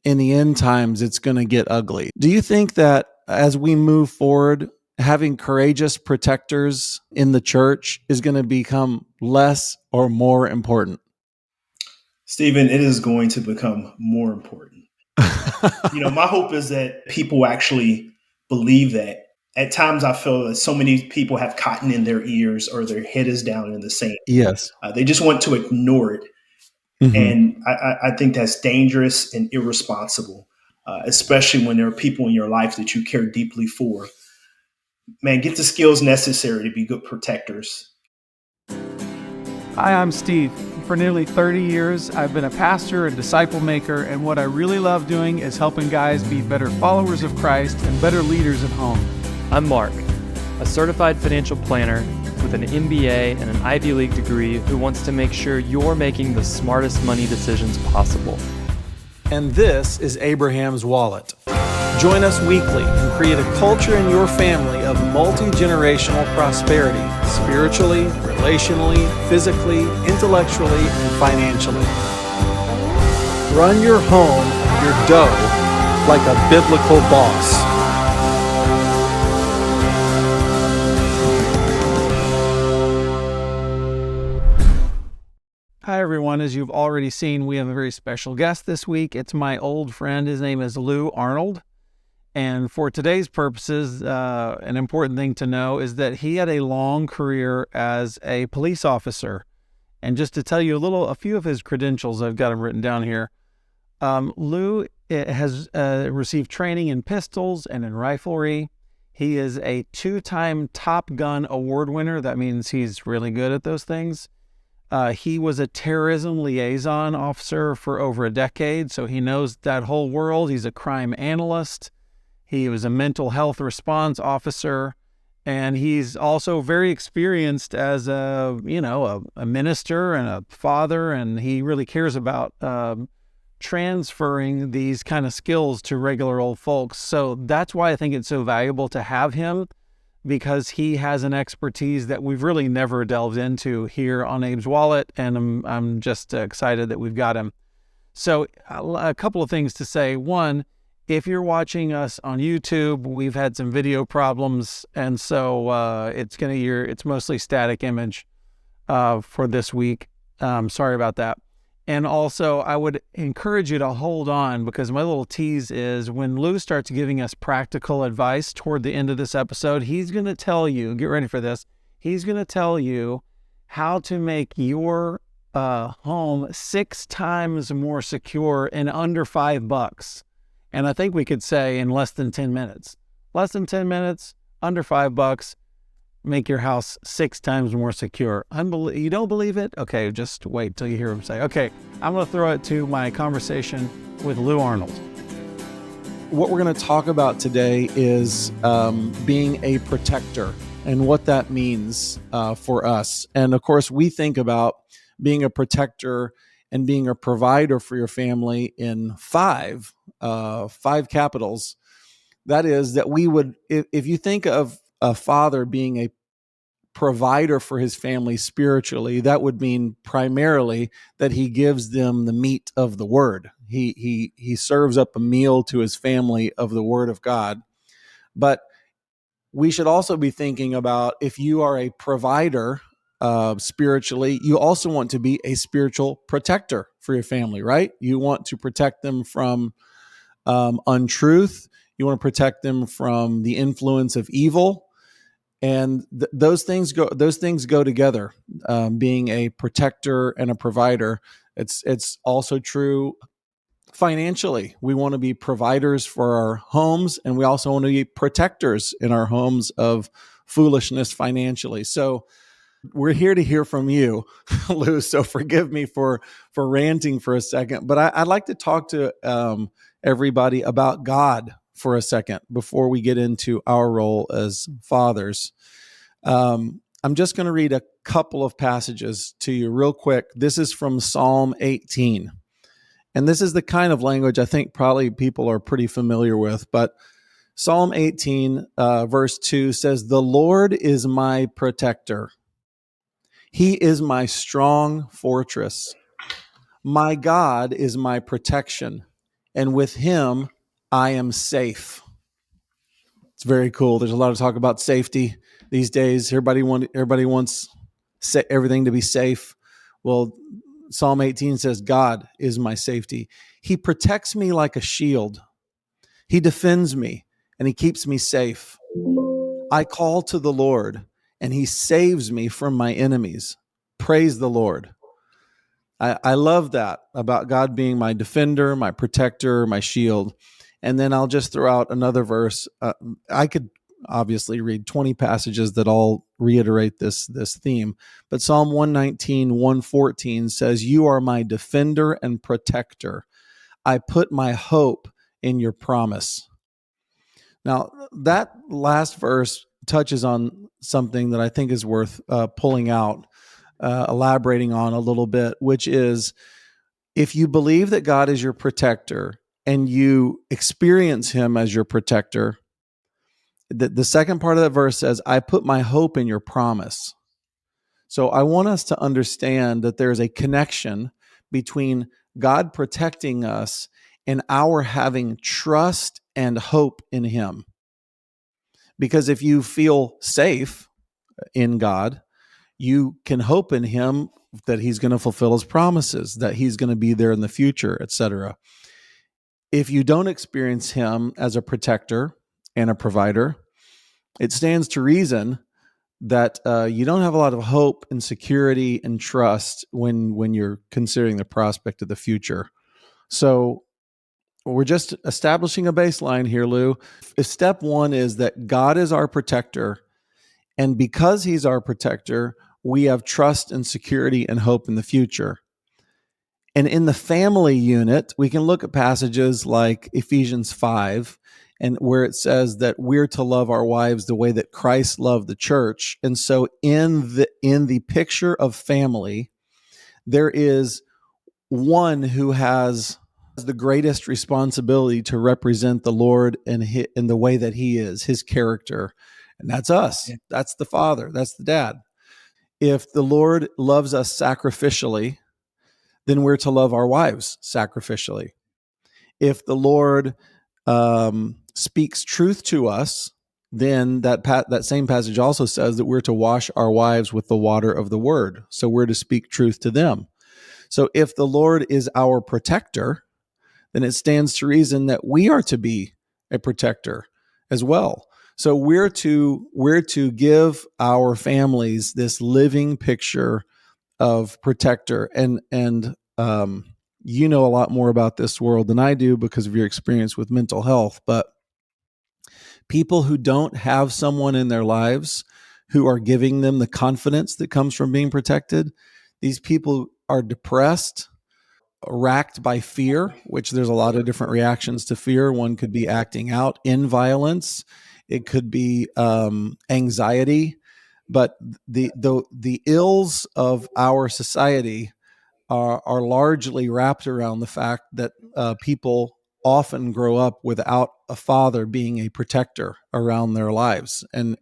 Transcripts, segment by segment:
in the end times, it's going to get ugly. Do you think that as we move forward, having courageous protectors in the church is going to become less or more important? Stephen, it is going to become more important. My hope is that people actually believe that. At times, I feel that so many people have cotton in their ears or their head is down in the sand. Yes. They just want to ignore it. Mm-hmm. And I think that's dangerous and irresponsible, especially when there are people in your life that you care deeply for. Man, get the skills necessary to be good protectors. Hi, I'm Steve. For nearly 30 years, I've been a pastor, a disciple maker, and what I really love doing is helping guys be better followers of Christ and better leaders at home. I'm Mark, a certified financial planner with an MBA and an Ivy League degree who wants to make sure you're making the smartest money decisions possible. And this is Abraham's Wallet. Join us weekly and create a culture in your family of multi-generational prosperity, spiritually, relationally, physically, intellectually, and financially. Run your home, your dough, like a biblical boss. Hi, everyone. As you've already seen, we have a very special guest this week. It's my old friend. His name is Lou Arnold. And for today's purposes, an important thing to know is that he had a long career as a police officer. And just to tell you a few of his credentials, I've got them written down here. Lou has received training in pistols and in riflery. He is a 2-time Top Gun award winner. That means he's really good at those things. He was a terrorism liaison officer for over a decade, so he knows that whole world. He's a crime analyst. He was a mental health response officer, and he's also very experienced as a minister and a father, and he really cares about transferring these kind of skills to regular old folks. So that's why I think it's so valuable to have him, because he has an expertise that we've really never delved into here on Abe's Wallet, and I'm just excited that we've got him. So a couple of things to say. One, if you're watching us on YouTube, we've had some video problems, and so it's mostly static image for this week. Sorry about that. And also, I would encourage you to hold on, because my little tease is when Lou starts giving us practical advice toward the end of this episode, he's going to tell you, get ready for this, he's going to tell you how to make your home 6 times more secure in under $5. And I think we could say in less than 10 minutes. Less than 10 minutes, under $5, make your house 6 times more secure. You don't believe it? Okay, just wait till you hear him say. Okay, I'm going to throw it to my conversation with Lou Arnold. What we're going to talk about today is being a protector and what that means for us. And of course, we think about being a protector and being a provider for your family in five capitals. That is, that we would, if you think of a father being a provider for his family spiritually, that would mean primarily that he gives them the meat of the word. He serves up a meal to his family of the word of God. But we should also be thinking about, if you are a provider spiritually, you also want to be a spiritual protector for your family, right? You want to protect them from untruth. You want to protect them from the influence of evil. And those things go together. Being a protector and a provider. It's also true financially. We want to be providers for our homes, and we also want to be protectors in our homes of foolishness financially. So we're here to hear from you, Lou. So forgive me for ranting for a second, but I'd like to talk to everybody about God for a second before we get into our role as fathers. I'm just going to read a couple of passages to you real quick. This is from Psalm 18. And this is the kind of language I think probably people are pretty familiar with. But Psalm 18, verse 2 says, "The Lord is my protector. He is my strong fortress. My God is my protection. and with him I am safe. It's very cool. There's a lot of talk about safety these days. Everybody wants everything to be safe. Well, Psalm 18 says, God is my safety. He protects me like a shield. He defends me and he keeps me safe. I call to the Lord and he saves me from my enemies. Praise the Lord. I love that about God being my defender, my protector, my shield. And then I'll just throw out another verse. I could obviously read 20 passages that all reiterate this theme. But Psalm 119, 114 says, you are my defender and protector. I put my hope in your promise. Now, that last verse touches on something that I think is worth pulling out, elaborating on a little bit, which is if you believe that God is your protector and you experience him as your protector, the second part of that verse says, I put my hope in your promise. So I want us to understand that there's a connection between God protecting us and our having trust and hope in him. Because if you feel safe in God, you can hope in him that he's going to fulfill his promises, that he's going to be there in the future, etc. If you don't experience him as a protector and a provider, it stands to reason that you don't have a lot of hope and security and trust when you're considering the prospect of the future. So we're just establishing a baseline here, Lou. If step one is that God is our protector, and because he's our protector, we have trust and security and hope in the future. And in the family unit, we can look at passages like Ephesians 5, and where it says that we're to love our wives the way that Christ loved the church. And so in the picture of family, there is one who has the greatest responsibility to represent the Lord in the way that he is, his character. And that's us. Yeah. That's the father. That's the dad. If the Lord loves us sacrificially, then we're to love our wives sacrificially. If the Lord speaks truth to us, then that same passage also says that we're to wash our wives with the water of the word. So we're to speak truth to them. So if the Lord is our protector, then it stands to reason that we are to be a protector as well. So we're to give our families this living picture of protector, and you know a lot more about this world than I do because of your experience with mental health. But people who don't have someone in their lives who are giving them the confidence that comes from being protected, these people are depressed, racked by fear, which there's a lot of different reactions to fear. One could be acting out in violence. It could be anxiety. But the ills of our society are largely wrapped around the fact that people often grow up without a father being a protector around their lives and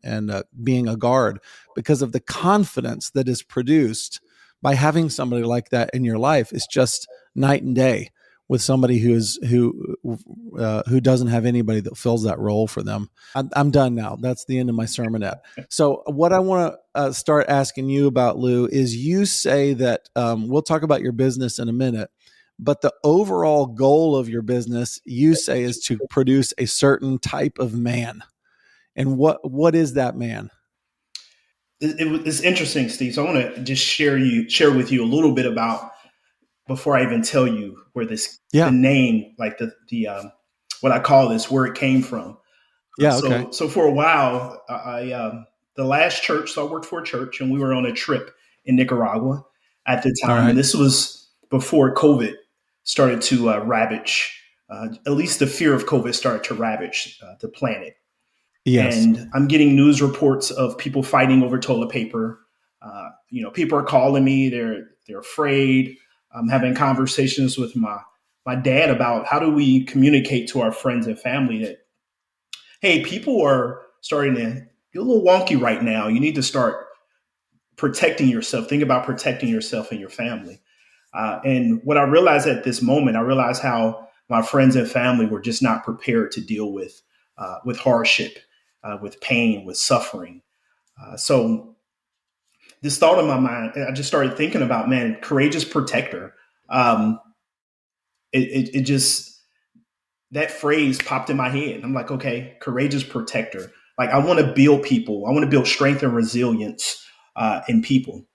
being a guard, because of the confidence that is produced by having somebody like that in your life. Is just night and day with somebody who doesn't have anybody that fills that role for them. I'm done now. That's the end of my sermonette. So what I want to start asking you about, Lou, is you say that we'll talk about your business in a minute, but the overall goal of your business, you say, is to produce a certain type of man. And what is that man? It's interesting, Steve. So I want to just share with you a little bit about, before I even tell you where the name, like the what I call this, where it came from. Yeah. Okay. So for a while, the last church, so I worked for a church, and we were on a trip in Nicaragua at the time. Right. And this was before COVID started to ravage, at least the fear of COVID started to ravage the planet. Yes. And I'm getting news reports of people fighting over toilet paper. People are calling me. They're afraid. I'm having conversations with my dad about how do we communicate to our friends and family that, hey, people are starting to get a little wonky right now. You need to start protecting yourself. Think about protecting yourself and your family. And what I realized at this moment, I realized how my friends and family were just not prepared to deal with hardship, with pain, with suffering. So this thought in my mind, I just started thinking about, man, courageous protector. Um, it just, that phrase popped in my head. I'm like, okay, courageous protector. Like, I want to build people. I want to build strength and resilience in people.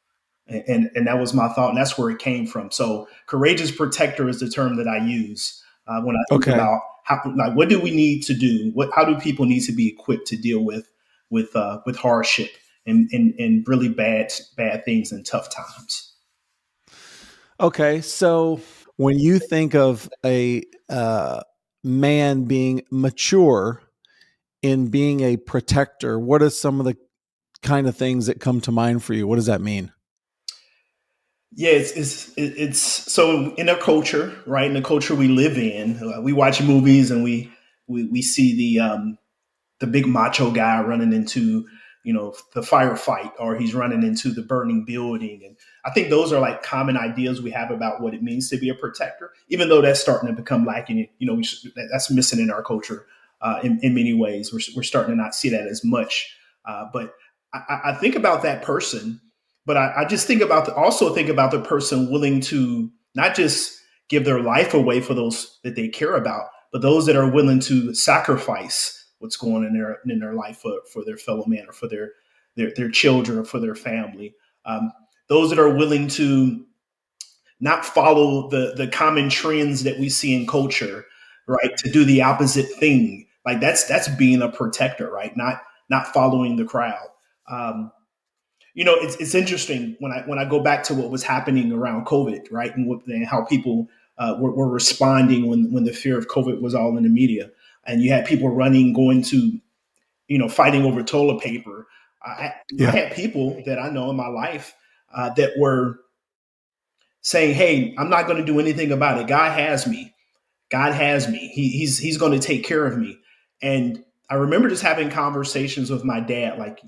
And that was my thought. And that's where it came from. So courageous protector is the term that I use when I think Okay. about how, like, what do we need to do? How do people need to be equipped to deal with hardship and really bad things and tough times? Okay. So when you think of a man being mature in being a protector, what are some of the kind of things that come to mind for you? What does that mean? Yeah, it's so in our culture, right? In the culture we live in, we watch movies and we see the big macho guy running into, the firefight, or he's running into the burning building. And I think those are like common ideas we have about what it means to be a protector, even though that's starting to become lacking. That's missing in our culture in many ways. We're starting to not see that as much. But I think about that person, but I just also think about the person willing to not just give their life away for those that they care about, but those that are willing to sacrifice what's going on in their life for their fellow man, or for their children, or for their family. Um, those that are willing to not follow the common trends that we see in culture, right? To do the opposite thing, like that's being a protector, right? Not following the crowd. Um, it's interesting when I go back to what was happening around COVID, right, and how people were responding when the fear of COVID was all in the media, and you had people running, going to, fighting over toilet paper. I Yeah. had people that I know in my life that were saying, "Hey, I'm not going to do anything about it. God has me. God has me. He's going to take care of me." And I remember just having conversations with my dad, like,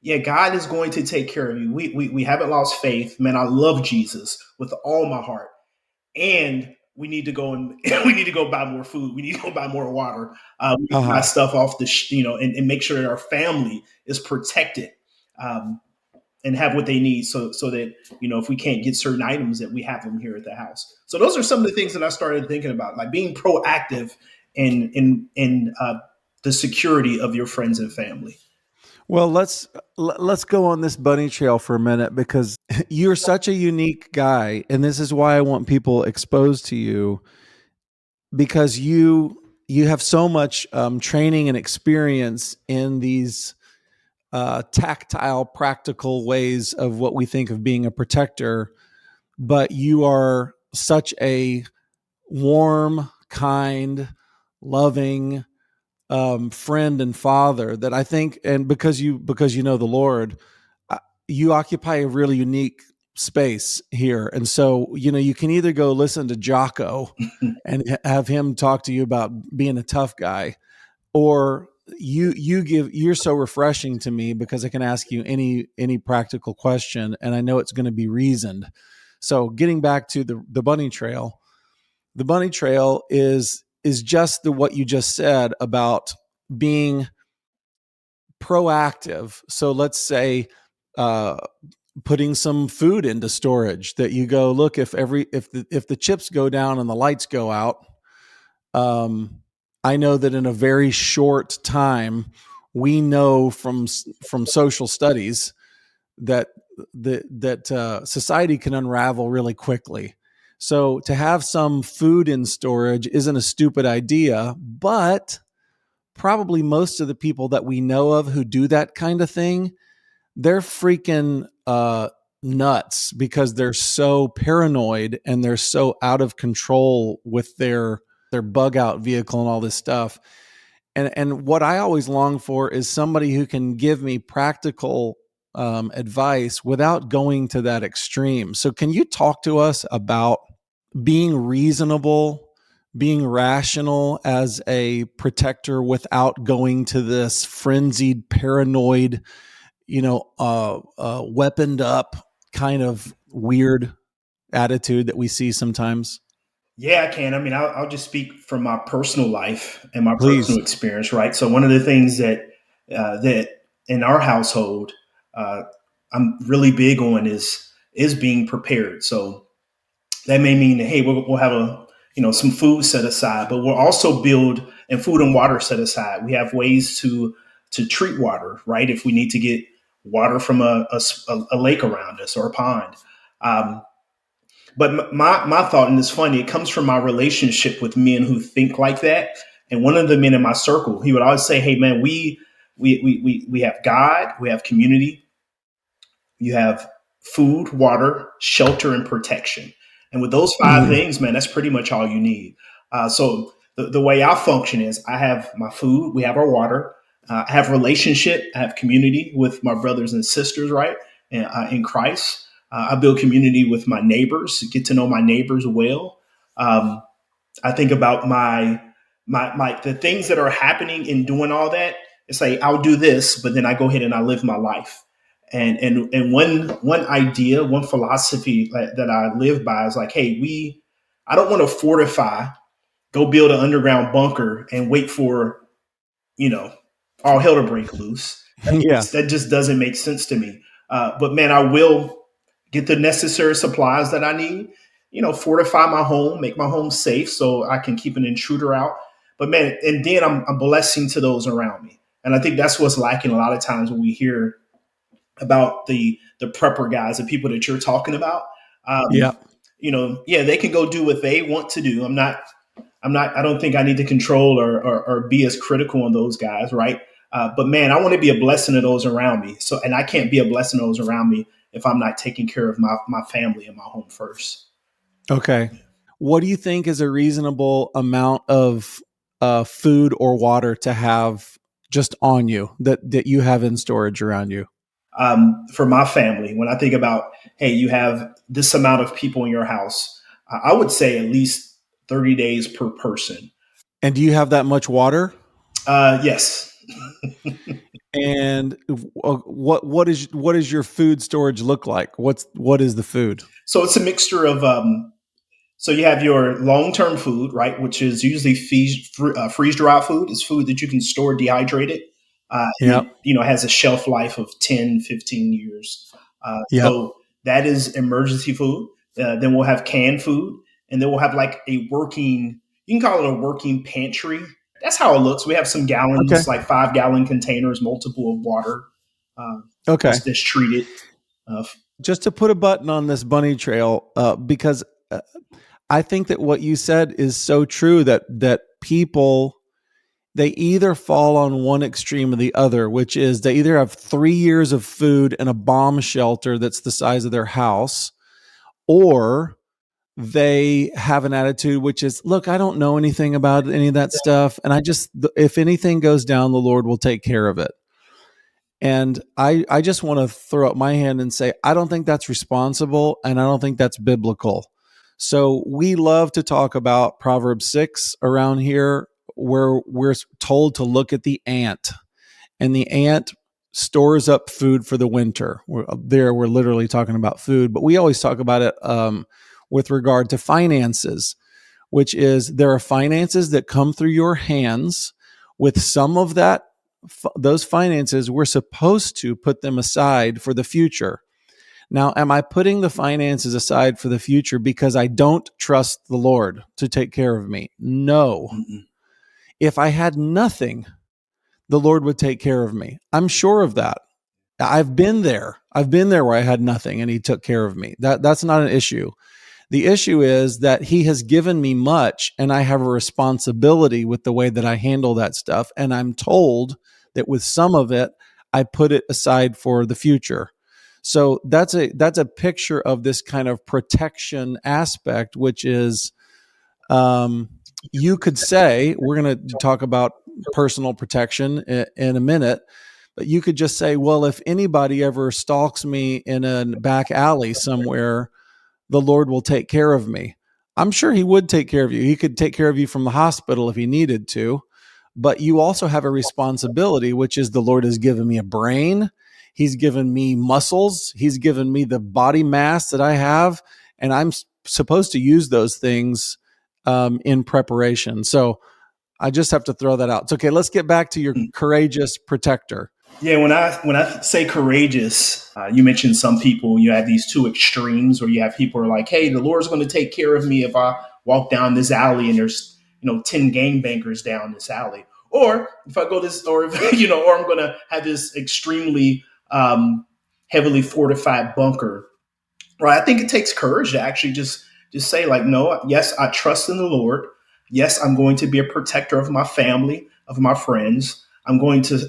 yeah, God is going to take care of you. We haven't lost faith, man. I love Jesus with all my heart, and we need to go and we need to go buy more food. We need to go buy more water. We need to buy Uh-huh. stuff off and make sure that our family is protected. Um, and have what they need, so that, if we can't get certain items, that we have them here at the house. So those are some of the things that I started thinking about, like being proactive in the security of your friends and family. Well, let's go on this bunny trail for a minute, because you're such a unique guy, and this is why I want people exposed to you, because you have so much training and experience in these tactile, practical ways of what we think of being a protector, but you are such a warm, kind, loving friend and father that I think, and because you know the Lord, uh, you occupy a really unique space here. And so, you can either go listen to Jocko and have him talk to you about being a tough guy, or you're so refreshing to me because I can ask you any practical question, and I know it's going to be reasoned. So getting back to the bunny trail is just what you just said about being proactive. So let's say uh, putting some food into storage, that you go, look, if the chips go down and the lights go out, um, I know that in a very short time, we know from social studies that society can unravel really quickly. So to have some food in storage isn't a stupid idea, but probably most of the people that we know of who do that kind of thing, they're freaking nuts, because they're so paranoid and they're so out of control with their bug out vehicle and all this stuff. And what I always long for is somebody who can give me practical advice without going to that extreme. So can you talk to us about being reasonable, being rational as a protector without going to this frenzied, paranoid, weaponed up kind of weird attitude that we see sometimes? Yeah, I can. I mean, I'll just speak from my personal life and my Please. personal experience, right? So one of the things that in our household, uh, I'm really big on is being prepared. So that may mean that, hey, we'll have some food set aside, but we'll also build and food and water set aside. We have ways to treat water, right? If we need to get water from a lake around us or a pond. Um, but my thought, and it's funny, it comes from my relationship with men who think like that. And one of the men in my circle, he would always say, "Hey, man, we have God, we have community, you have food, water, shelter, and protection. And with those five Mm. things, man, that's pretty much all you need." So the way I function is I have my food, we have our water, I have relationship, I have community with my brothers and sisters, right? And, in Christ. I build community with my neighbors, get to know my neighbors well. Um, I think about my the things that are happening in doing all that. It's like I'll do this, but then I go ahead and I live my life. And one idea, one philosophy that I live by is like, hey, I don't want to fortify, go build an underground bunker and wait for you know all hell to break loose. Yeah. That just doesn't make sense to me. But man, I will get the necessary supplies that I need. Fortify my home, make my home safe so I can keep an intruder out. But man, and then I'm a blessing to those around me. And I think that's what's lacking a lot of times when we hear about the prepper guys, the people that you're talking about. Yeah. Yeah, they can go do what they want to do. I don't think I need to control or be as critical on those guys, right? But man, I want to be a blessing to those around me. So, and I can't be a blessing to those around me if I'm not taking care of my family and my home first. Okay. What do you think is a reasonable amount of food or water to have just on you that you have in storage around you? For my family, when I think about, hey, you have this amount of people in your house, I would say at least 30 days per person. And do you have that much water? Yes. And what is your food storage look like? What is the food? So it's a mixture of so you have your long-term food, right, which is usually freeze-dried food. It's food that you can store dehydrated, and Yep. it has a shelf life of 10, 15 years. Yep. So that is emergency food. Then we'll have canned food, and then we'll have like you can call it a working pantry. That's how it looks. We have some Okay. gallons, like 5-gallon containers, multiple of water uh, Okay. that's treated. Uh, Just to put a button on this bunny trail, because I think that what you said is so true that people, they either fall on one extreme or the other, which is they either have 3 years of food in a bomb shelter that's the size of their house, or they have an attitude which is, look, I don't know anything about any of that stuff, and if anything goes down, the Lord will take care of it. And I just want to throw up my hand and say, I don't think that's responsible, and I don't think that's biblical. So we love to talk about Proverbs 6 around here, where we're told to look at the ant, and the ant stores up food for the winter. We're literally talking about food, but we always talk about it with regard to finances, which is there are finances that come through your hands. With some of those finances, we're supposed to put them aside for the future. Now, am I putting the finances aside for the future because I don't trust the Lord to take care of me? No. mm-mm. If I had nothing, the Lord would take care of me. I'm sure of that. I've been there. I've been there where I had nothing and he took care of me. That's not an issue. The issue is that he has given me much and I have a responsibility with the way that I handle that stuff. And I'm told that with some of it, I put it aside for the future. So that's a picture of this kind of protection aspect, which is, you could say, we're going to talk about personal protection in a minute, but you could just say, well, if anybody ever stalks me in a back alley somewhere, the Lord will take care of me. I'm sure he would take care of you. He could take care of you from the hospital if he needed to, but you also have a responsibility, which is the Lord has given me a brain. He's given me muscles. He's given me the body mass that I have, and I'm supposed to use those things in preparation. So I just have to throw that out. It's okay. Let's get back to your courageous protector. Yeah, when I say courageous, you mentioned some people. You have these two extremes where you have people who are like, "Hey, the Lord's going to take care of me if I walk down this alley and there's 10 gangbangers down this alley, or if I go this, or if, or I'm going to have this extremely heavily fortified bunker." Right? I think it takes courage to actually just say like, "No, yes, I trust in the Lord. Yes, I'm going to be a protector of my family, of my friends. I'm going to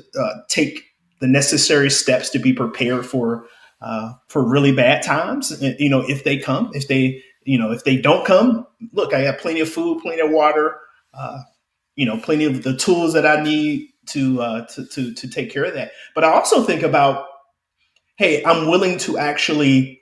take the necessary steps to be prepared for really bad times. And, if they come, if they don't come, look, I have plenty of food, plenty of water, plenty of the tools that I need to take care of that." But I also think about, hey, I'm willing to actually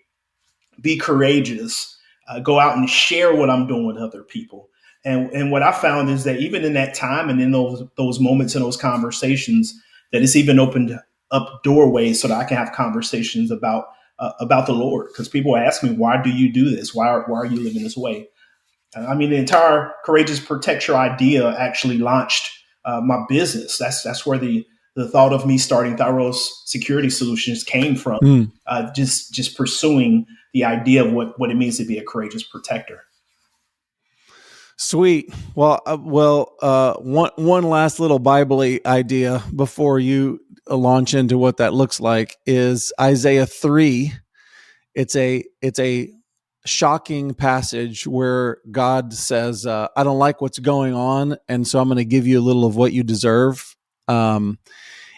be courageous, go out and share what I'm doing with other people. And what I found is that even in that time and in those moments and those conversations, that it's even opened up doorways so that I can have conversations about the Lord. Because people ask me, "Why do you do this? Why are you living this way?" I mean, the entire Courageous Protector idea actually launched my business. That's where the thought of me starting Tharros Security Solutions came from. Just pursuing the idea of what it means to be a courageous protector. Sweet. Well, one last little Bible-y idea before you launch into what that looks like is Isaiah 3. It's a shocking passage where God says, "I don't like what's going on, and so I'm going to give you a little of what you deserve." And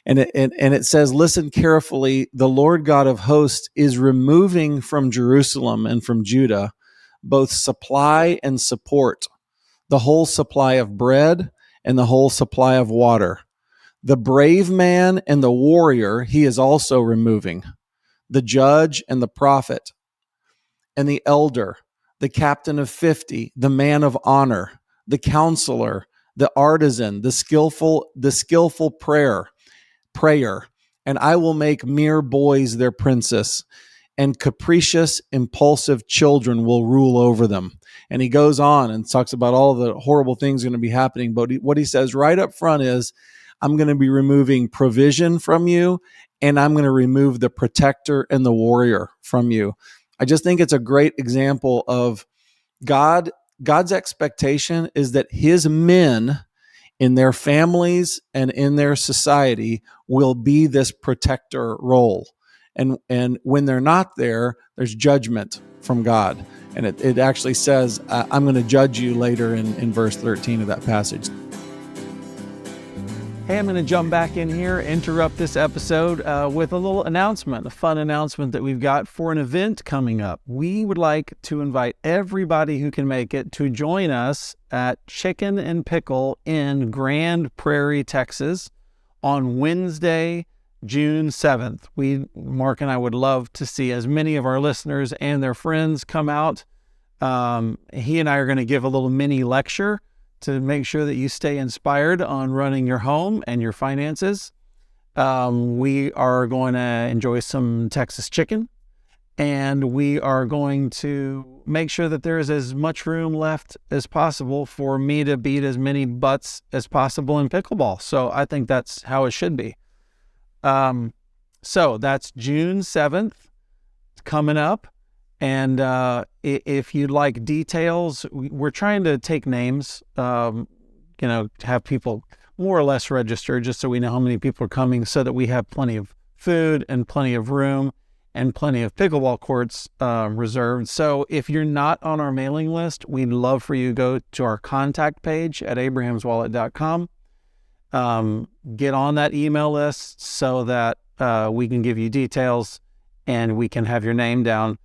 it says, "Listen carefully. The Lord God of hosts is removing from Jerusalem and from Judah both supply and support, the whole supply of bread and the whole supply of water. The brave man and the warrior he is also removing, the judge and the prophet and the elder, the captain of 50, the man of honor, the counselor, the artisan, the skillful prayer, and I will make mere boys their princess, and capricious, impulsive children will rule over them." And he goes on and talks about all the horrible things going to be happening. But what he says right up front is, "I'm going to be removing provision from you, and I'm going to remove the protector and the warrior from you." I just think it's a great example of God's expectation is that his men in their families and in their society will be this protector role. And when they're not there, there's judgment from God. And it actually says, "I'm going to judge you" later in verse 13 of that passage. Hey, I'm going to jump back in here, interrupt this episode with a little announcement, a fun announcement that we've got for an event coming up. We would like to invite everybody who can make it to join us at Chicken and Pickle in Grand Prairie, Texas on Wednesday, June 7th. Mark and I would love to see as many of our listeners and their friends come out. He and I are going to give a little mini lecture to make sure that you stay inspired on running your home and your finances. We are going to enjoy some Texas chicken, and we are going to make sure that there is as much room left as possible for me to beat as many butts as possible in pickleball. So I think that's how it should be. So that's June 7th coming up. And if you'd like details, we're trying to take names, to have people more or less register just so we know how many people are coming, so that we have plenty of food and plenty of room and plenty of pickleball courts reserved. So if you're not on our mailing list, we'd love for you to go to our contact page at abrahamswallet.com. Get on that email list so that we can give you details and we can have your name down.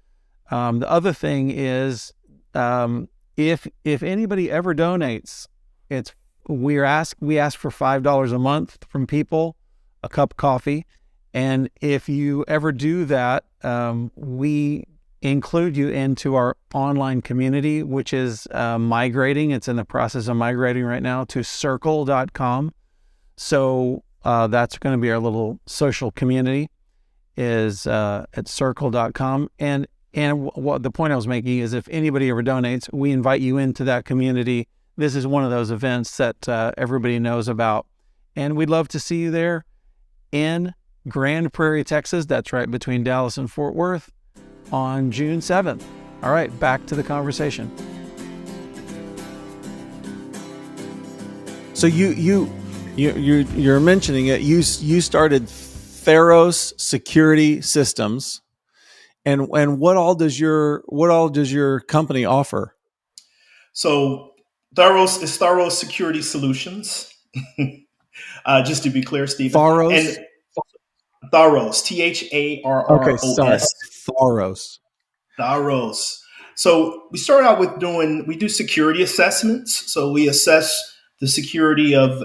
The other thing is, if anybody ever donates, we ask for $5 a month from people, a cup of coffee, and if you ever do that, we include you into our online community, which is migrating. It's in the process of migrating right now to circle.com. So that's going to be our little social community, is at circle.com. And And what the point I was making is if anybody ever donates, we invite you into that community. This is one of those events that everybody knows about. And we'd love to see you there in Grand Prairie, Texas. That's right between Dallas and Fort Worth on June 7th. All right, back to the conversation. So you're mentioning it. You started Tharros Security Systems, and what all does your company offer? So Tharros is Tharros Security Solutions. Just to be clear, Stephen. Tharros? And Tharros, Tharros. Okay, sorry. Tharros. So we start out with we do security assessments. So we assess the security of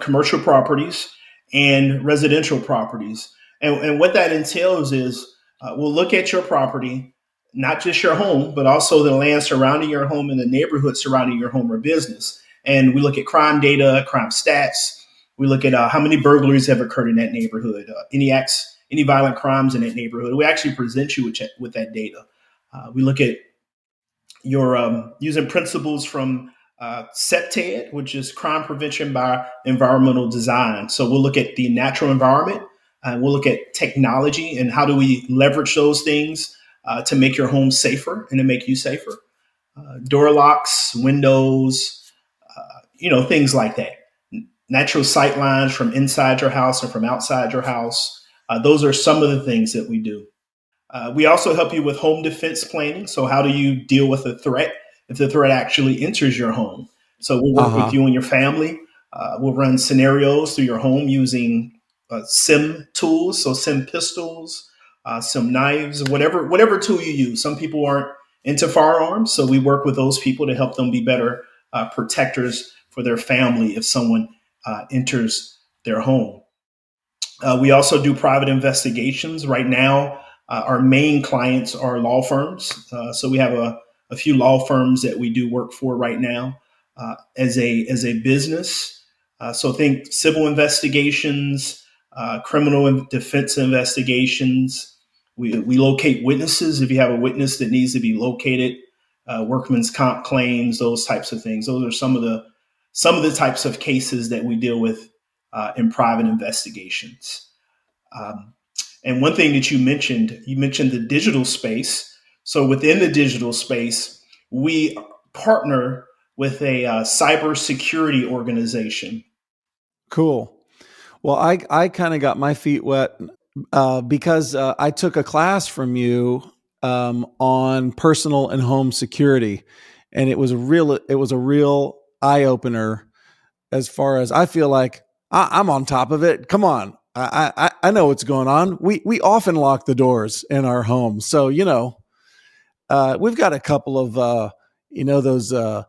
commercial properties and residential properties. And what that entails is we'll look at your property, not just your home, but also the land surrounding your home and the neighborhood surrounding your home or business. And we look at crime data, crime stats. We look at how many burglaries have occurred in that neighborhood, any violent crimes in that neighborhood. We actually present you with that data. We look at your using principles from CPTED, which is crime prevention by environmental design. So we'll look at the natural environment, and we'll look at technology and how do we leverage those things to make your home safer and to make you safer. Door locks, windows, things like that. Natural sight lines from inside your house and from outside your house. Those are some of the things that we do. We also help you with home defense planning. So how do you deal with a threat if the threat actually enters your home? So we'll work with you and your family. We'll run scenarios through your home using SIM tools, so SIM pistols, SIM knives, whatever tool you use. Some people aren't into firearms, so we work with those people to help them be better protectors for their family if someone enters their home. We also do private investigations. Right now, our main clients are law firms. So we have a few law firms that we do work for right now as a business. So think civil investigations, criminal and defense investigations. We locate witnesses if you have a witness that needs to be located, workman's comp claims, those types of things. Those are some of the types of cases that we deal with in private investigations. And one thing that you mentioned the digital space. So within the digital space, we partner with a cybersecurity organization. Cool. Well, I kind of got my feet wet because I took a class from you on personal and home security, and it was a real eye opener. As far as I feel like I'm on top of it. Come on, I know what's going on. We often lock the doors in our home, so we've got a couple of those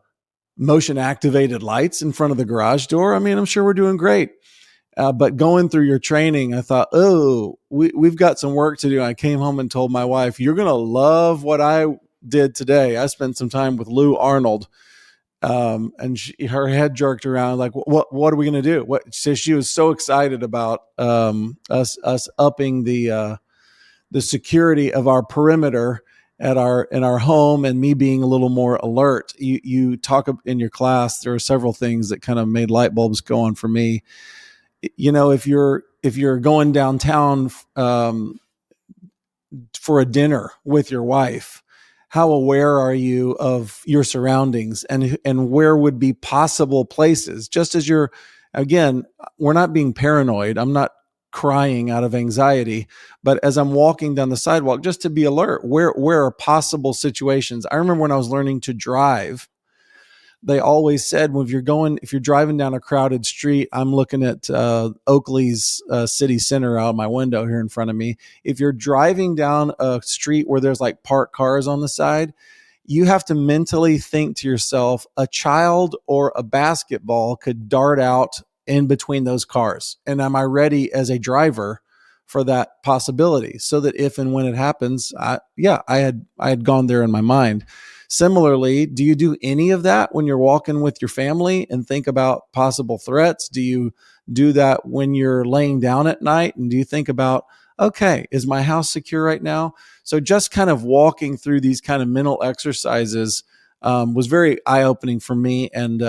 motion activated lights in front of the garage door. I mean, I'm sure we're doing great. But going through your training, I thought, we've got some work to do. I came home and told my wife, you're going to love what I did today. I spent some time with Lou Arnold, and her head jerked around like, what are we going to do? So she was so excited about us upping the security of our perimeter in our home, and me being a little more alert. You talk in your class, there are several things that kind of made light bulbs go on for me. If you're going downtown for a dinner with your wife, how aware are you of your surroundings and where would be possible places? Just as we're not being paranoid. I'm not crying out of anxiety, but as I'm walking down the sidewalk, just to be alert, where are possible situations? I remember when I was learning to drive, they always said, if you're driving down a crowded street, I'm looking at Oakley's city center out my window here in front of me. If you're driving down a street where there's like parked cars on the side, you have to mentally think to yourself, a child or a basketball could dart out in between those cars. And am I ready as a driver for that possibility? So that if and when it happens, I had gone there in my mind. Similarly, do you do any of that when you're walking with your family and think about possible threats? Do you do that when you're laying down at night? And do you think about okay, is my house secure right now? So just kind of walking through these kind of mental exercises was very eye opening for me. And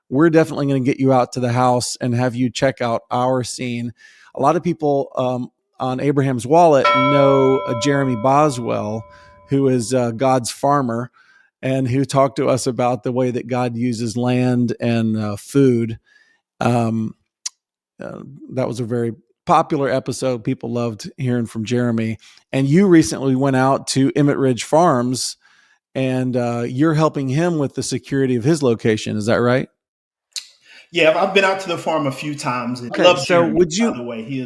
we're definitely going to get you out to the house and have you check out our scene. A lot of people on Abraham's Wallet know Jeremy Boswell, who is God's farmer, and who talked to us about the way that God uses land and food. Um, that was a very popular episode. People loved hearing from Jeremy. And you recently went out to Emmett Ridge Farms, and you're helping him with the security of his location. Is that right? Yeah, I've been out to the farm a few times. I Okay, love so Jeremy, would by you? the way. He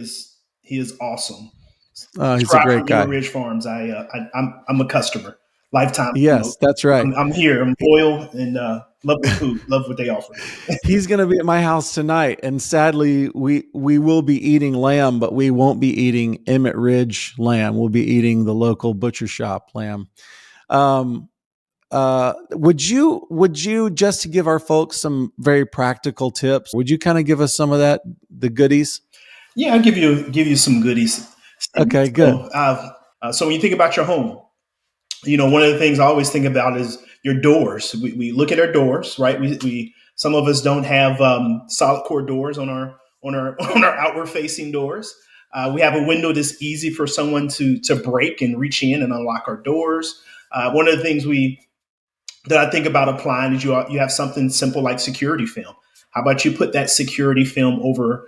is awesome. He's a Subscribe great from Emmett guy. Ridge Farms. I'm a customer, lifetime. Yes, that's right. I'm here. I'm loyal and love the food. Love what they offer. He's going to be at my house tonight, and sadly, we will be eating lamb, but we won't be eating Emmett Ridge lamb. We'll be eating the local butcher shop lamb. Um, would you just to give our folks some very practical tips? Would you kind of give us some of the goodies? Yeah, I'll give you some goodies. Okay, good. So when you think about your home, one of the things I always think about is your doors. We look at our doors, right? We some of us don't have solid core doors on our on our outward facing doors. We have a window that's easy for someone to break and reach in and unlock our doors. One of the things that I think about applying is you have something simple like security film. How about you put that security film over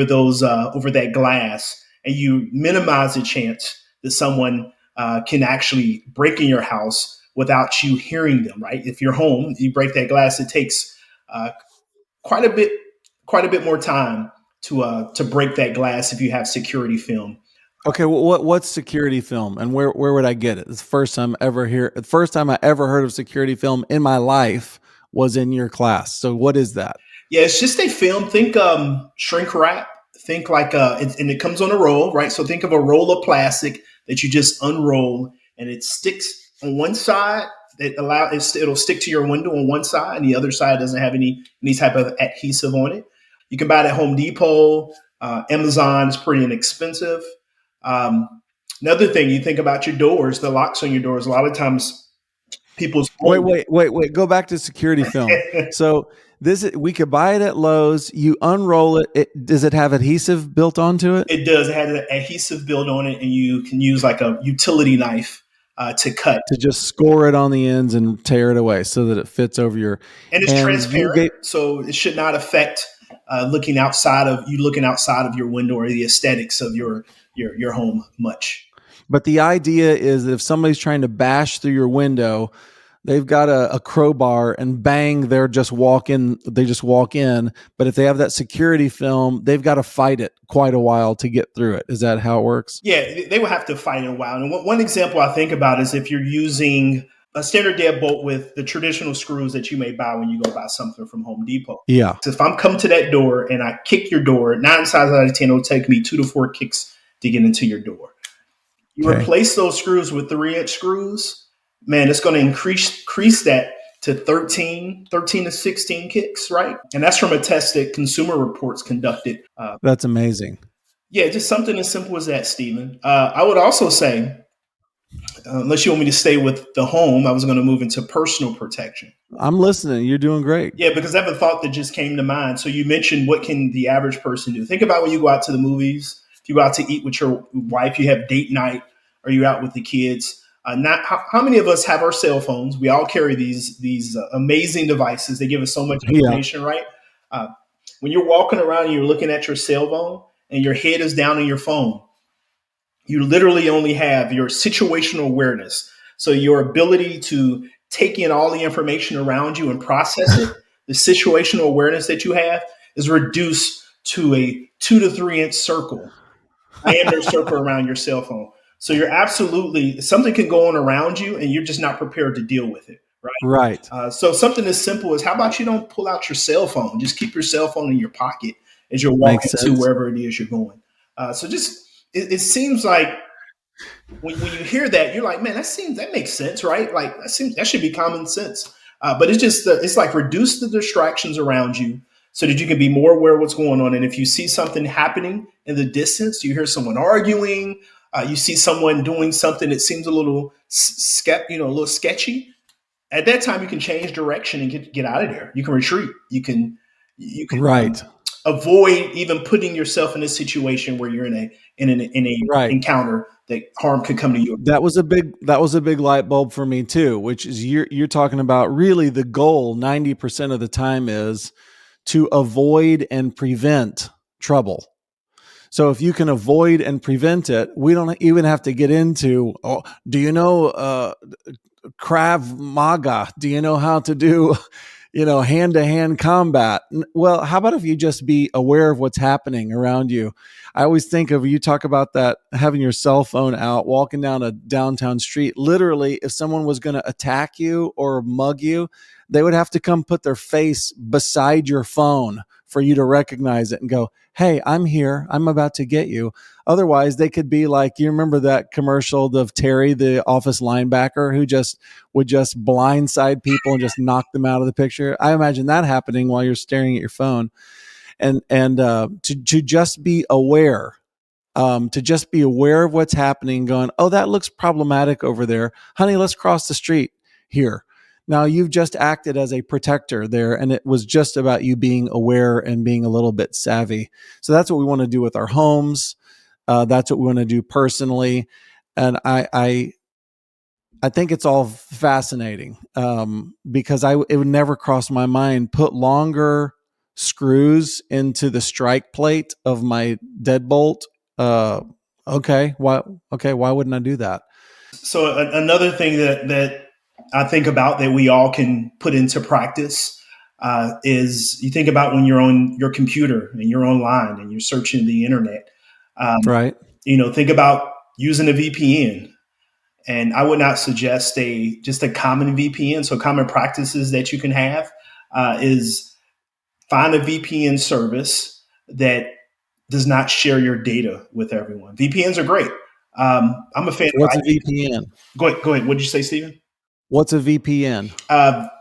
those over that glass, and you minimize the chance that someone can actually break in your house without you hearing them. Right? If you're home, you break that glass. It takes uh, quite a bit more time to break that glass if you have security film. Okay, well, what's security film, and where would I get it? It's the first time the first time I ever heard of security film in my life was in your class. So what is that? Yeah, it's just a film. Think shrink wrap. Think like and it comes on a roll, right? So think of a roll of plastic that you just unroll, and it sticks on one side. It'll stick to your window on one side, and the other side doesn't have any type of adhesive on it. You can buy it at Home Depot, Amazon. Is pretty inexpensive. Um, Another thing, you think about your doors, the locks on your doors. A lot of times, people's home, Wait. Go back to security film. So we could buy it at Lowe's. You unroll it. Does it have adhesive built onto it? It does. It has an adhesive build on it, and you can use like a utility knife to cut. To just score it on the ends and tear it away so that it fits over your. And it's transparent, so it should not affect looking outside of your window or the aesthetics of your home much. But the idea is that if somebody's trying to bash through your window, they've got a crowbar and bang, they just walk in. But if they have that security film, they've got to fight it quite a while to get through it. Is that how it works? Yeah, they will have to fight it a while. And one example I think about is if you're using a standard deadbolt with the traditional screws that you may buy when you go buy something from Home Depot. Yeah. So if I'm coming to that door and I kick your door, 9 times out of 10, it'll take me 2 to 4 kicks to get into your door. You replace those screws with 3-inch screws, man, it's going to increase that to 13 to 16 kicks, right? And that's from a test that Consumer Reports conducted. That's amazing. Yeah, just something as simple as that, Stephen. I would also say, unless you want me to stay with the home, I was going to move into personal protection. I'm listening. You're doing great. Yeah, because I have a thought that just came to mind. So you mentioned, what can the average person do? Think about when you go out to the movies. If you go out to eat with your wife, you have date night, or you out with the kids. How many of us have our cell phones? We all carry these amazing devices. They give us so much information, right? When you're walking around and you're looking at your cell phone and your head is down in your phone, you literally only have your situational awareness. So your ability to take in all the information around you and process it, the situational awareness that you have is reduced to a 2 to 3 inch circle, diameter circle around your cell phone. So you're absolutely, something can go on around you and you're just not prepared to deal with it. Right. So something as simple as, how about you don't pull out your cell phone? Just keep your cell phone in your pocket as you're walking to wherever it is you're going. It seems like when you hear that, you're like, man, that makes sense, right? Like that should be common sense. But it's like, reduce the distractions around you so that you can be more aware of what's going on. And if you see something happening in the distance, you hear someone arguing, you see someone doing something that seems a little a little sketchy. At that time, you can change direction and get out of there. You can retreat. You can Right. avoid even putting yourself in a situation where you're in a Right. encounter that harm could come to you. That was a big light bulb for me too, which is you're talking about really the goal 90% of the time is to avoid and prevent trouble. So if you can avoid and prevent it, we don't even have to get into, oh, do you know Krav Maga? Do you know how to do, hand-to-hand combat? Well, how about if you just be aware of what's happening around you? I always think of, you talk about that, having your cell phone out, walking down a downtown street. Literally, if someone was going to attack you or mug you, they would have to come put their face beside your phone for you to recognize it and go, hey, I'm here. I'm about to get you. Otherwise, they could be like, you remember that commercial of Terry, the office linebacker, who would just blindside people and just knock them out of the picture. I imagine that happening while you're staring at your phone. And to just be aware, of what's happening, going, oh, that looks problematic over there. Honey, let's cross the street here. Now you've just acted as a protector there, and it was just about you being aware and being a little bit savvy. So that's what we want to do with our homes. That's what we want to do personally. And I think it's all fascinating because it would never cross my mind, put longer screws into the strike plate of my deadbolt. Okay. Why wouldn't I do that? So another thing that I think about that we all can put into practice is you think about when you're on your computer and you're online and you're searching the internet. Right. Think about using a VPN. And I would not suggest just a common VPN. So common practices that you can have is find a VPN service that does not share your data with everyone. VPNs are great. I'm a fan. What's a VPN? Go ahead. What did you say, Stephen? What's a VPN?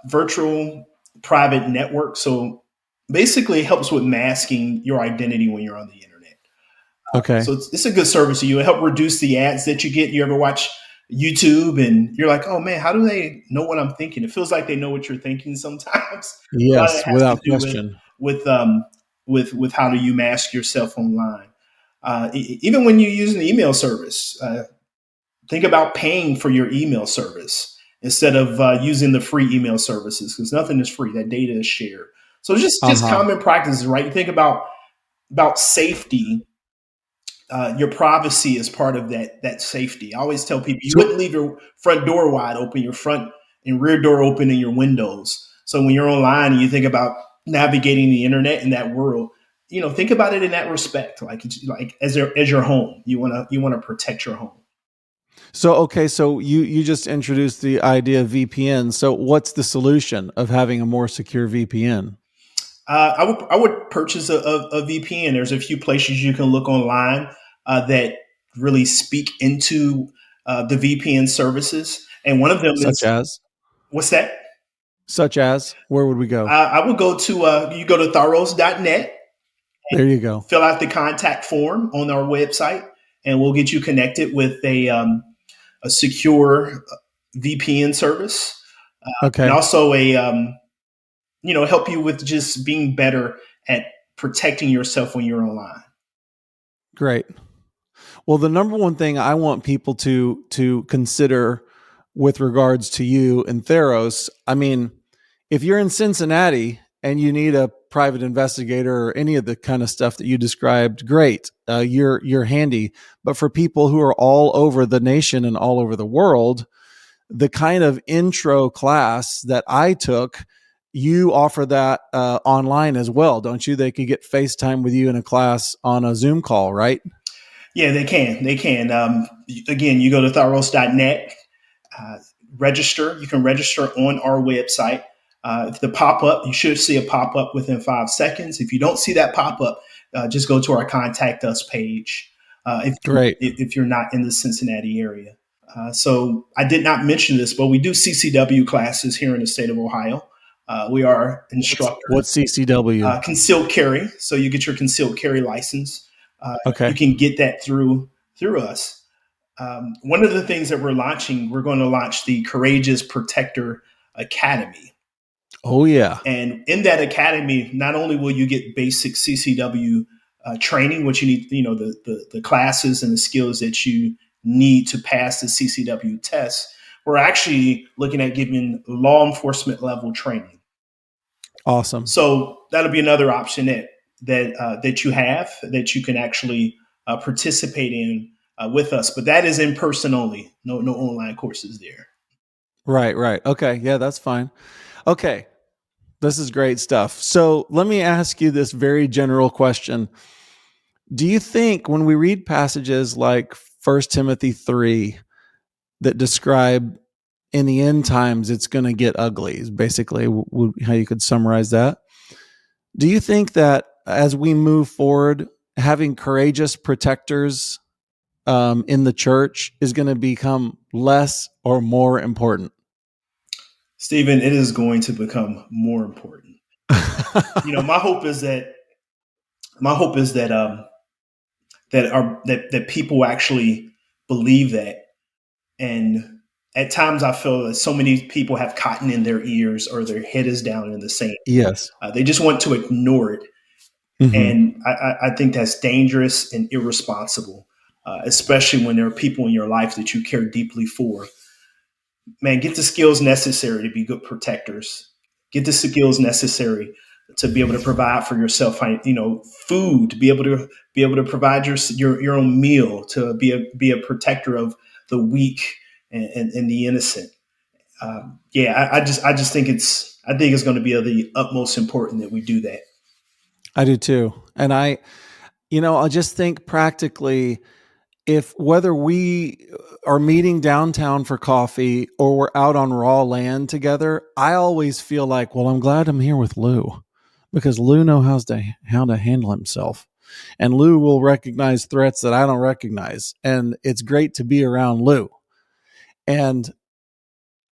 Virtual private network. So basically it helps with masking your identity when you're on the internet. Okay. So it's a good service to you. It helps reduce the ads that you get. You ever watch YouTube and you're like, oh man, how do they know what I'm thinking? It feels like they know what you're thinking sometimes. Yes, without question. With how do you mask yourself online? Even when you're using the email service, think about paying for your email service instead of using the free email services, because nothing is free. That data is shared. So just common practices, right? You think about safety. Your privacy is part of that safety. I always tell people you wouldn't leave your front door wide open, your front and rear door open, in your windows. So when you're online and you think about navigating the internet in that world, think about it in that respect. Like as your home, you want to protect your home. So, okay. So you just introduced the idea of VPN. So what's the solution of having a more secure VPN? I would purchase a VPN. There's a few places you can look online that really speak into the VPN services, and one of them as what's that? Such as, where would we go? I would go to you go to Tharros.net. There you go. Fill out the contact form on our website, and we'll get you connected with a secure VPN service. Okay, and also help you with just being better at protecting yourself when you're online. Great. Well, the number one thing I want people to consider with regards to you and Tharros, I mean, if you're in Cincinnati and you need a private investigator or any of the kind of stuff that you described, great, you're handy. But for people who are all over the nation and all over the world, the kind of intro class that I took, you offer that online as well, don't you? They could get FaceTime with you in a class on a Zoom call, right? Yeah, they can. Again, you go to Tharros.net, register. You can register on our website. If the pop-up, you should see a pop-up within 5 seconds. If you don't see that pop-up, just go to our Contact Us page. If you're not in the Cincinnati area. So I did not mention this, but we do CCW classes here in the state of Ohio. We are instructors. What's CCW? Concealed carry. So you get your concealed carry license. You Okay. can get that through us. One of the things that we're going to launch the Courageous Protector Academy. Oh, yeah. And in that academy, not only will you get basic CCW training, which you need, the classes and the skills that you need to pass the CCW test, we're actually looking at giving law enforcement level training. Awesome. So that'll be another option that you have that you can actually participate in with us. But that is in person only. No online courses there. Right. Okay. Yeah, that's fine. Okay. This is great stuff. So let me ask you this very general question. Do you think when we read passages like 1 Timothy 3 that describe in the end times it's going to get ugly, is basically how you could summarize that? Do you think that as we move forward, having courageous protectors in the church is going to become less or more important? Stephen, it is going to become more important. My hope is that that people actually believe that. And at times I feel that so many people have cotton in their ears or their head is down in the sand. Yes. They just want to ignore it. Mm-hmm. And I think that's dangerous and irresponsible, especially when there are people in your life that you care deeply for. Man, get the skills necessary to be good protectors. Get the skills necessary to be able to provide for yourself, food, to be able to provide your own meal, to be a protector of the weak and the innocent. I just think it's going to be of the utmost important that we do that. I do too. And I just think practically, whether we are meeting downtown for coffee or we're out on raw land together, I always feel like, well, I'm glad I'm here with Lou, because Lou knows how to handle himself. And Lou will recognize threats that I don't recognize. And it's great to be around Lou. And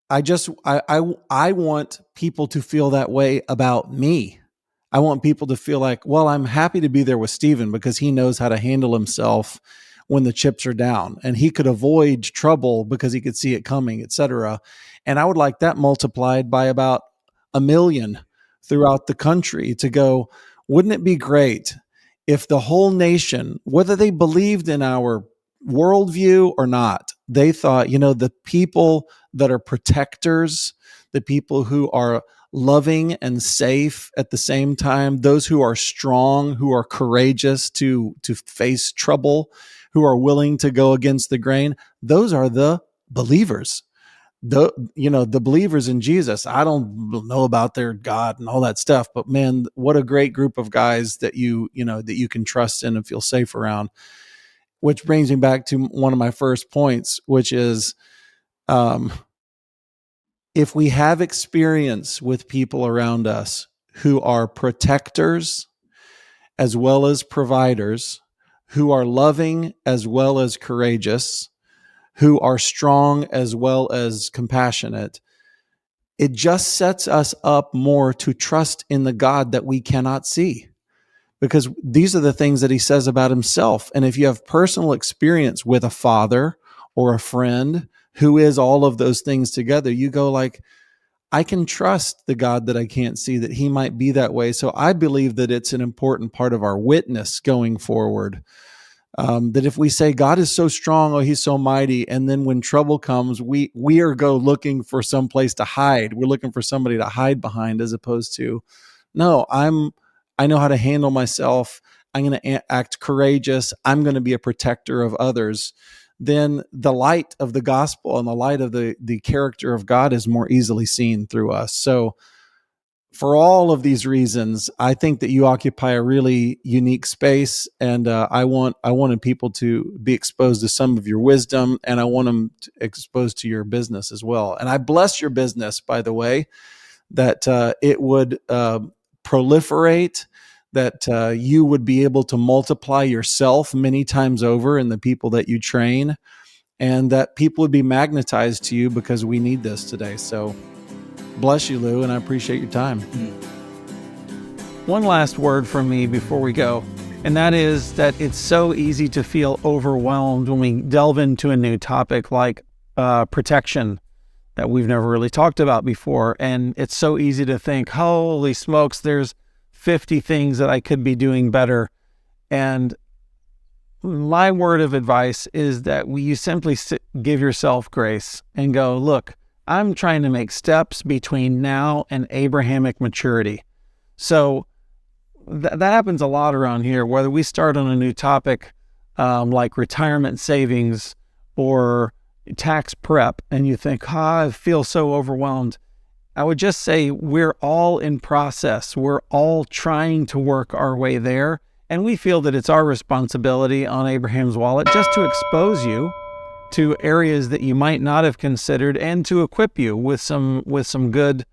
I want people to feel that way about me. I want people to feel like, well, I'm happy to be there with Stephen because he knows how to handle himself when the chips are down, and he could avoid trouble because he could see it coming, etc. And I would like that multiplied by about 1 million throughout the country to go, wouldn't it be great if the whole nation, whether they believed in our worldview or not, they thought, the people that are protectors, the people who are loving and safe at the same time, those who are strong, who are courageous to face trouble, who are willing to go against the grain, those are the believers. The believers in Jesus. I don't know about their God and all that stuff, but man, what a great group of guys that you can trust in and feel safe around. Which brings me back to one of my first points, which is, if we have experience with people around us who are protectors as well as providers, who are loving as well as courageous, who are strong as well as compassionate, it just sets us up more to trust in the God that we cannot see. Because these are the things that he says about himself. And if you have personal experience with a father or a friend who is all of those things together, you go like, I can trust the God that I can't see, that he might be that way. So I believe that it's an important part of our witness going forward. That if we say God is so strong, oh, he's so mighty, and then when trouble comes, we are go looking for some place to hide. We're looking for somebody to hide behind, as opposed to, no, I know how to handle myself. I'm going to act courageous. I'm going to be a protector of others. Then the light of the gospel and the light of the character of God is more easily seen through us. So for all of these reasons, I think that you occupy a really unique space, and I wanted people to be exposed to some of your wisdom, and I want them exposed to your business as well. And I bless your business, by the way, that it would proliferate, that you would be able to multiply yourself many times over in the people that you train, and that people would be magnetized to you, because we need this today. So Bless you, Lou, and I appreciate your time. One last word from me before we go, and that is that it's so easy to feel overwhelmed when we delve into a new topic like protection that we've never really talked about before. And it's so easy to think, holy smokes, there's 50 things that I could be doing better. And my word of advice is that you simply give yourself grace and go, look, I'm trying to make steps between now and Abrahamic maturity. So that happens a lot around here, whether we start on a new topic like retirement savings or tax prep, and you think, I feel so overwhelmed. I would just say we're all in process. We're all trying to work our way there. And we feel that it's our responsibility on Abraham's Wallet just to expose you to areas that you might not have considered and to equip you with some good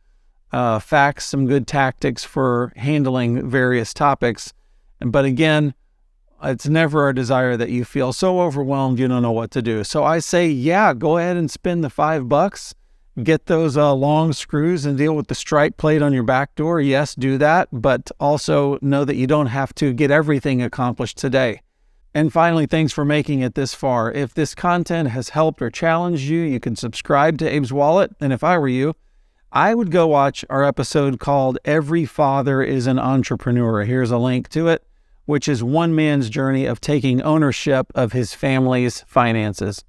facts, some good tactics for handling various topics. But again, it's never our desire that you feel so overwhelmed you don't know what to do. So I say, yeah, go ahead and spend the $5. Get those long screws and deal with the strike plate on your back door. Yes, do that, but also know that you don't have to get everything accomplished today. And finally, thanks for making it this far. If this content has helped or challenged you, you can subscribe to Abe's Wallet. And if I were you, I would go watch our episode called Every Father is an Entrepreneur. Here's a link to it, which is one man's journey of taking ownership of his family's finances.